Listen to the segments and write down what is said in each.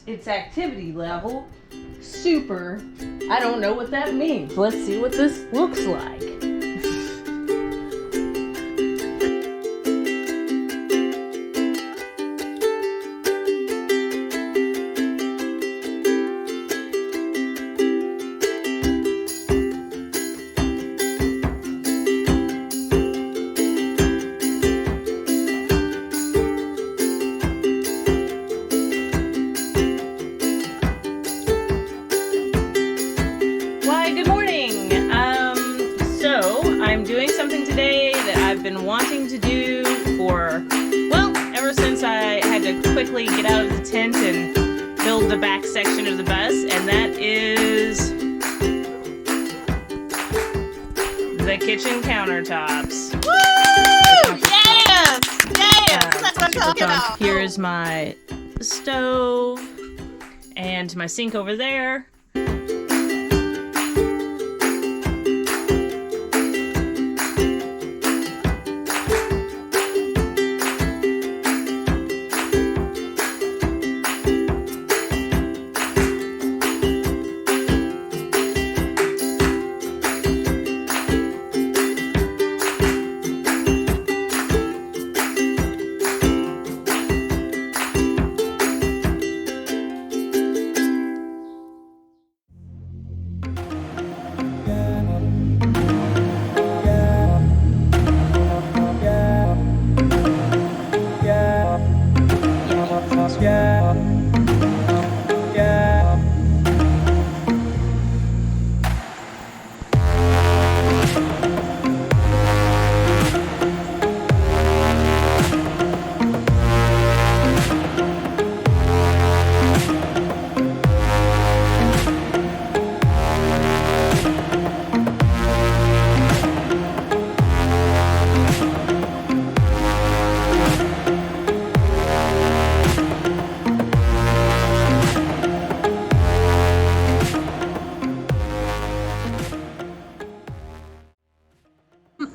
Its activity level, super. I don't know what that means. Let's see what this looks like. Wanting to do for, well, ever since I had to quickly get out of the tent and build the back section of the bus, and that is the kitchen countertops. Woo! Yes! Yes! That's what I'm talking about. Here's my stove and my sink over there.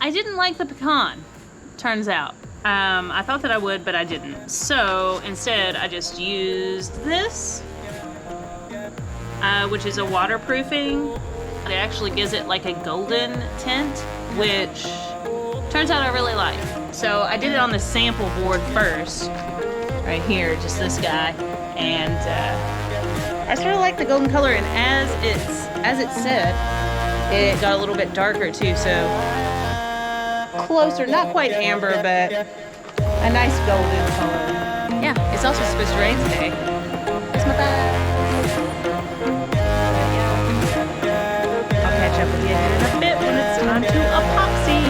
I didn't like the pecan, turns out. I thought that I would, but I didn't. So instead, I just used this, which is a waterproofing. It actually gives it like a golden tint, which turns out I really like. So I did it on the sample board first, right here, just this guy, and I sort of like the golden color. And as it said, it got a little bit darker too. So. Closer, not quite amber, but a nice golden color. Yeah, it's also supposed to rain today. That's my bag. I'll catch up with you in a bit when it's time to epoxy.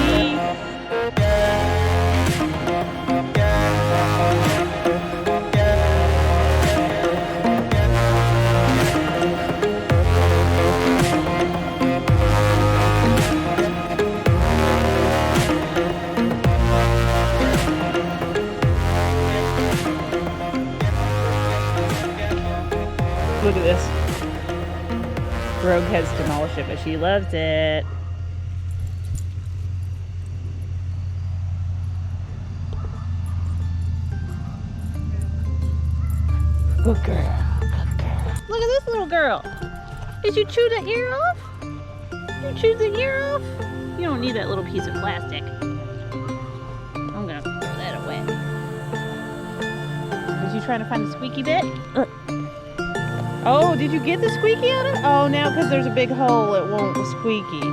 Look at this. Rogue has demolished it, but she loves it. Good girl. Good girl. Look at this little girl. Did you chew the ear off? You chewed the ear off? You don't need that little piece of plastic. I'm gonna throw that away. Was you trying to find the squeaky bit? Oh, did you get the squeaky out of it? Oh, now because there's a big hole, it won't squeaky.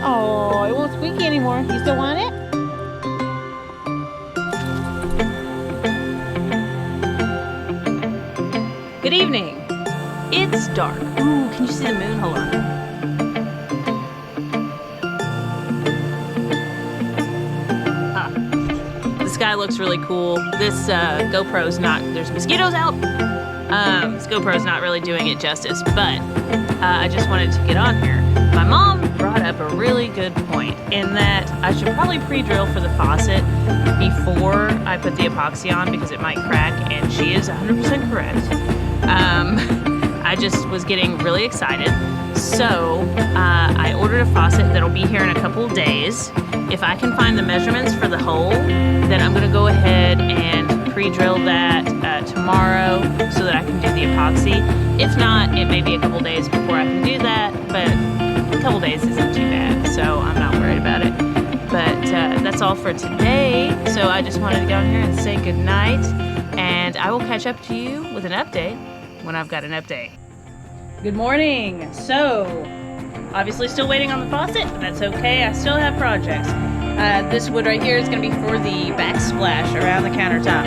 Oh, it won't squeaky anymore. You still want it? Good evening. It's dark. Ooh, can you see the moon? Hold on. The sky looks really cool. This GoPro's not, there's mosquitoes out. This GoPro's not really doing it justice, but I just wanted to get on here. My mom brought up a really good point in that I should probably pre-drill for the faucet before I put the epoxy on because it might crack, and she is 100% correct. I I just was getting really excited. So I ordered a faucet that'll be here in a couple of days. If I can find the measurements for the hole, then I'm gonna go ahead and pre-drill that tomorrow so that I can do the epoxy. If not, it may be a couple days before I can do that, but a couple days isn't too bad, so I'm not worried about it. But that's all for today. So I just wanted to go in here and say good night, and I will catch up to you with an update when I've got an update. Good morning. So, obviously still waiting on the faucet, but that's okay. I still have projects. This wood right here is going to be for the backsplash around the countertop.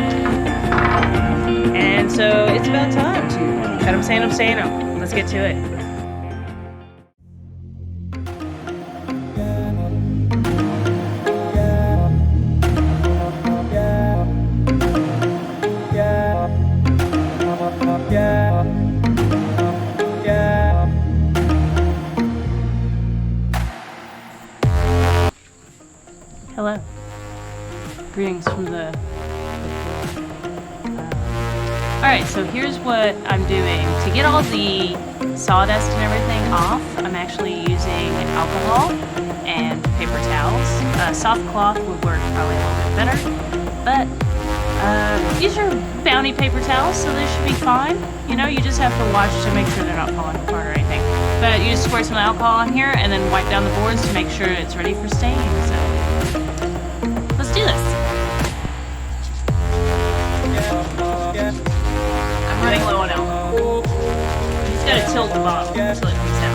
And so it's about time to cut them, sand them, stain them. Let's get to it. Hello. Greetings from the... Alright, so here's what I'm doing. To get all the sawdust and everything off, I'm actually using alcohol and paper towels. Soft cloth would work probably a little bit better, but these are Bounty paper towels, so they should be fine. You know, you just have to watch to make sure they're not falling apart or anything. But you just squirt some alcohol on here and then wipe down the boards to make sure it's ready for staining. So let's do this. I'm running low on alcohol. You just gotta tilt the bottle until it comes out.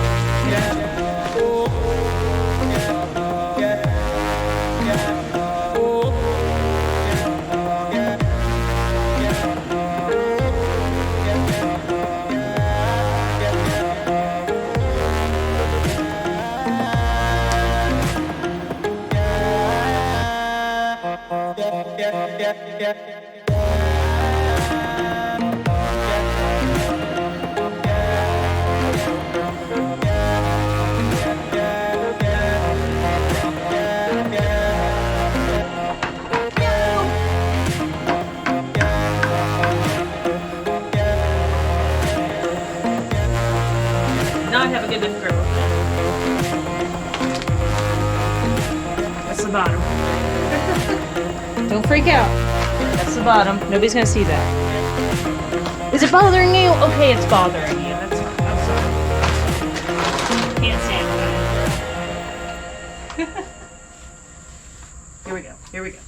Now I have a good enough grip. That's the bottom. Don't freak out. That's the bottom. Nobody's gonna see that. Is it bothering you? Okay, it's bothering you. That's fine. I'm sorry. Can't stand it. Here we go. Here we go.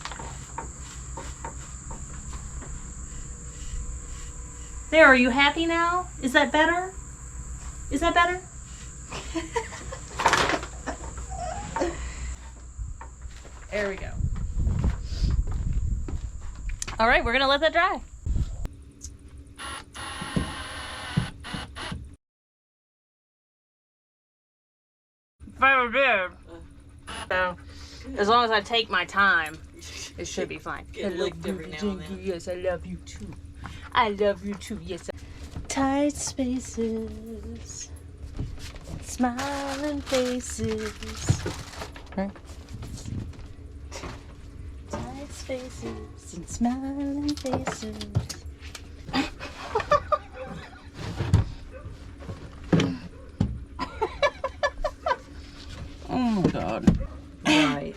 There, are you happy now? Is that better? Is that better? There we go. All right, we're gonna let that dry. Very good. So, as long as I take my time, it should be fine. Get licked every now and then. Yes, I love you too. I love you too. Yes. Tight spaces, smiling faces. Right? Tight spaces and smiling faces. Oh my God. Right.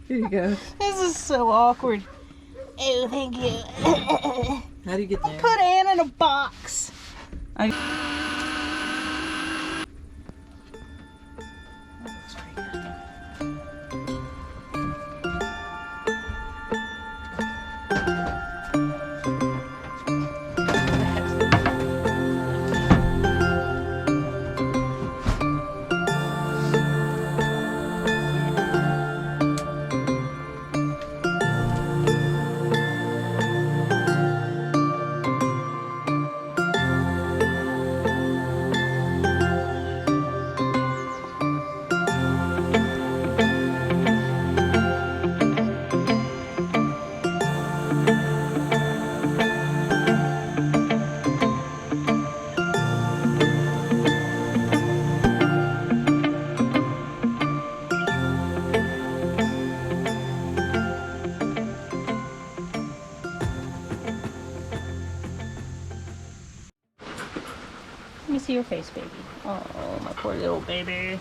Here you go. This is so awkward. Oh, thank you. How do you get there? Put Anne in a box. see your face, baby. Oh, my poor little baby.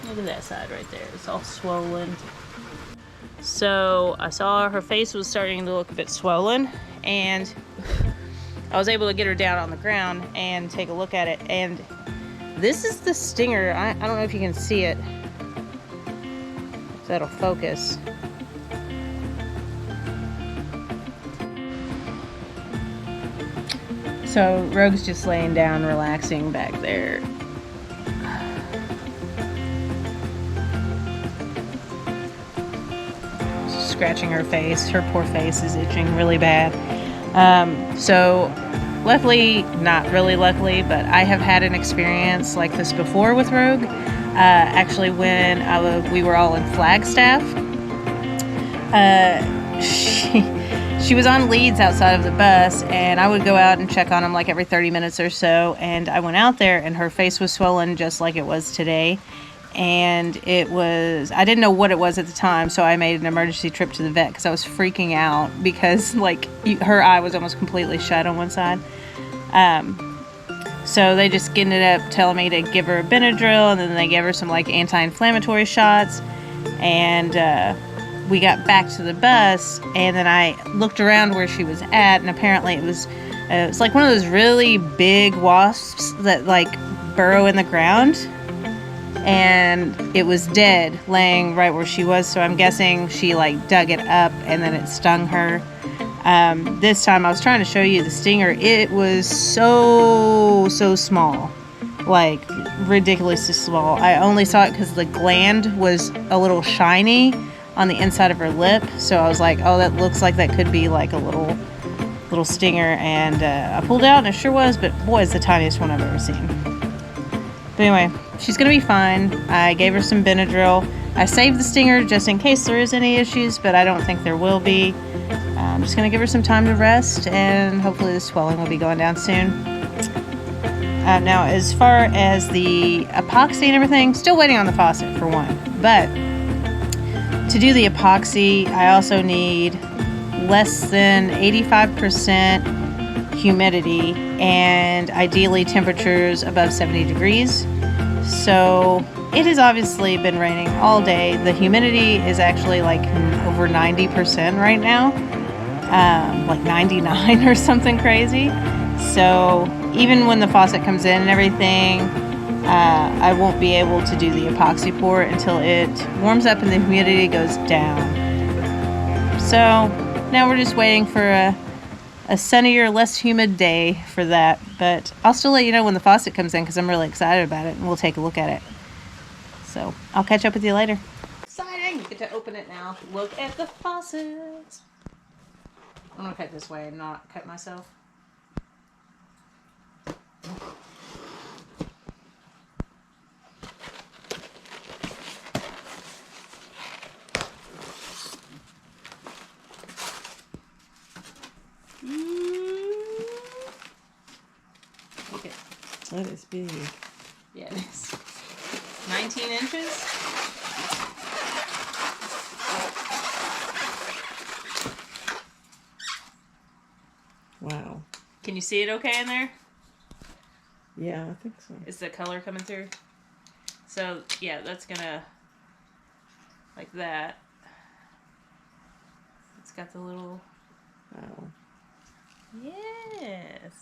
Look at that side right there. It's all swollen. So I saw her face was starting to look a bit swollen, and I was able to get her down on the ground and take a look at it. And this is the stinger. I don't know if you can see it. So that'll focus. So Rogue's just laying down, relaxing back there. Scratching her face. Her poor face is itching really bad. So luckily, not really luckily, but I have had an experience like this before with Rogue. Actually, when we were all in Flagstaff, she was on leads outside of the bus, and I would go out and check on them like every 30 minutes or so. And I went out there, and her face was swollen just like it was today. And I didn't know what it was at the time, so I made an emergency trip to the vet because I was freaking out because like her eye was almost completely shut on one side. So they just ended up telling me to give her a Benadryl, and then they gave her some like anti-inflammatory shots. And we got back to the bus, and then I looked around where she was at, and apparently it was like one of those really big wasps that like burrow in the ground. And it was dead, laying right where she was. So I'm guessing she like dug it up and then it stung her. This time I was trying to show you the stinger. It was so small, like ridiculously small. I only saw it because the gland was a little shiny on the inside of her lip. So I was like, oh, that looks like that could be like a little stinger. And I pulled it out and it sure was, but boy, it's the tiniest one I've ever seen. But anyway, she's going to be fine. I gave her some Benadryl. I saved the stinger just in case there is any issues, but I don't think there will be. I'm just going to give her some time to rest, and hopefully the swelling will be going down soon. Now, as far as the epoxy and everything, still waiting on the faucet for one. But to do the epoxy, I also need less than 85% humidity, and ideally temperatures above 70 degrees. So it has obviously been raining all day. The humidity is actually like over 90% right now, like 99 or something crazy. So even when the faucet comes in and everything, I won't be able to do the epoxy pour until it warms up and the humidity goes down. So now we're just waiting for a sunnier, less humid day for that. But I'll still let you know when the faucet comes in because I'm really excited about it, and we'll take a look at it. So I'll catch up with you later. Exciting! You get to open it now. Look at the faucet. I'm gonna cut this way and not cut myself. Look at That is big. Yeah, it is. 19 inches. Wow. Can you see it okay in there? Yeah, I think so. Is the color coming through? So, yeah, that's gonna, like that. It's got the little, Wow. yes.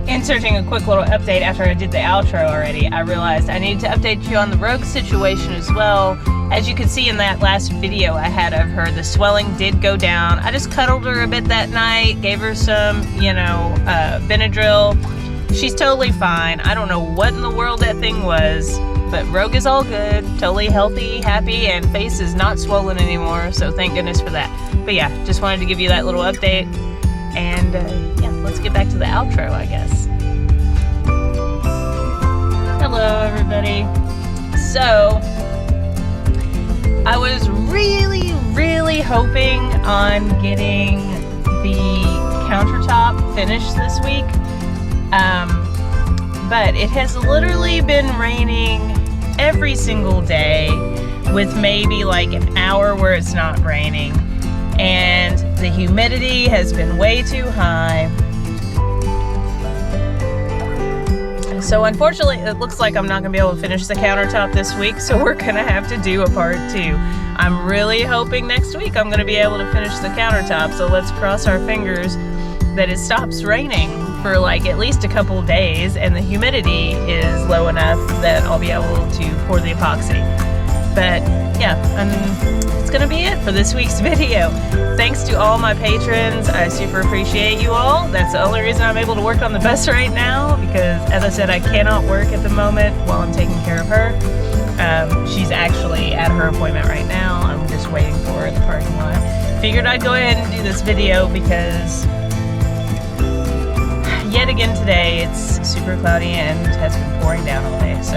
Inserting a quick little update after I did the outro already, I realized I needed to update you on the Rogue situation as well. As you can see in that last video I had of her, the swelling did go down. I just cuddled her a bit that night, gave her some, Benadryl. She's totally fine. I don't know what in the world that thing was, but Rogue is all good, totally healthy, happy, and face is not swollen anymore, so thank goodness for that. But yeah, just wanted to give you that little update. And yeah, let's get back to the outro, I guess. Hello, everybody. So, I was really hoping on getting the countertop finished this week, but it has literally been raining every single day with maybe like an hour where it's not raining, and the humidity has been way too high. So unfortunately, it looks like I'm not going to be able to finish the countertop this week, so we're going to have to do a part 2. I'm really hoping next week I'm going to be able to finish the countertop, so let's cross our fingers that it stops raining for like at least a couple days and the humidity is low enough that I'll be able to pour the epoxy. But yeah, that's going to be it for this week's video. Thanks to all my patrons. I super appreciate you all. That's the only reason I'm able to work on the bus right now, because as I said, I cannot work at the moment while I'm taking care of her. She's actually at her appointment right now. I'm just waiting for her at the parking lot. Figured I'd go ahead and do this video because yet again today it's super cloudy and has been pouring down all day. So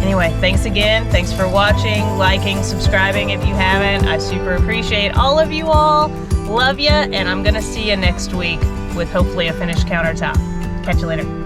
anyway, thanks again. Thanks for watching, liking, subscribing if you haven't. I super appreciate all of you all. Love ya, and I'm gonna see you next week with hopefully a finished countertop. Catch you later.